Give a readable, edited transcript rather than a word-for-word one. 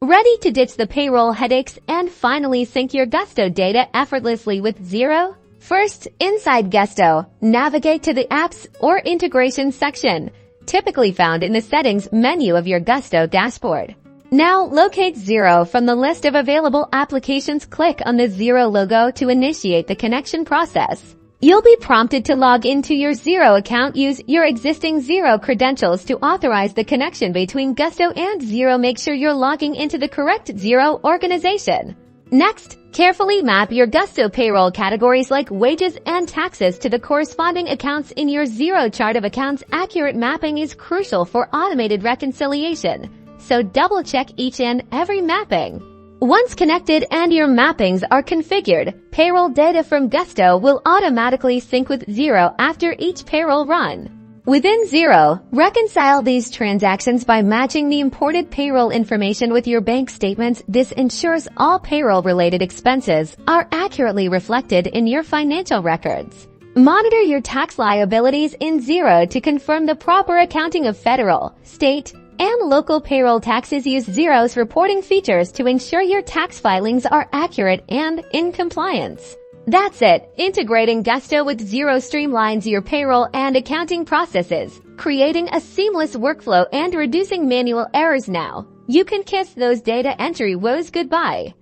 Ready to ditch the payroll headaches and finally sync your Gusto data effortlessly with Xero? First, inside Gusto, navigate to the Apps or Integrations section, typically found in the Settings menu of your Gusto dashboard. Now, locate Xero from the list of available applications. Click on the Xero logo to initiate the connection process. You'll be prompted to log into your Xero account. Use your existing Xero credentials to authorize the connection between Gusto and Xero. Make sure you're logging into the correct Xero organization. Next, carefully map your Gusto payroll categories like wages and taxes to the corresponding accounts in your Xero chart of accounts. Accurate mapping is crucial for automated reconciliation, so double-check each and every mapping. Once connected and your mappings are configured, payroll data from Gusto will automatically sync with Xero after each payroll run. Within Xero, reconcile these transactions by matching the imported payroll information with your bank statements. This ensures all payroll-related expenses are accurately reflected in your financial records. Monitor your tax liabilities in Xero to confirm the proper accounting of federal, state, and local payroll taxes. Use Xero's reporting features to ensure your tax filings are accurate and in compliance. That's it. Integrating Gusto with Xero streamlines your payroll and accounting processes, creating a seamless workflow and reducing manual errors. Now, you can kiss those data entry woes goodbye.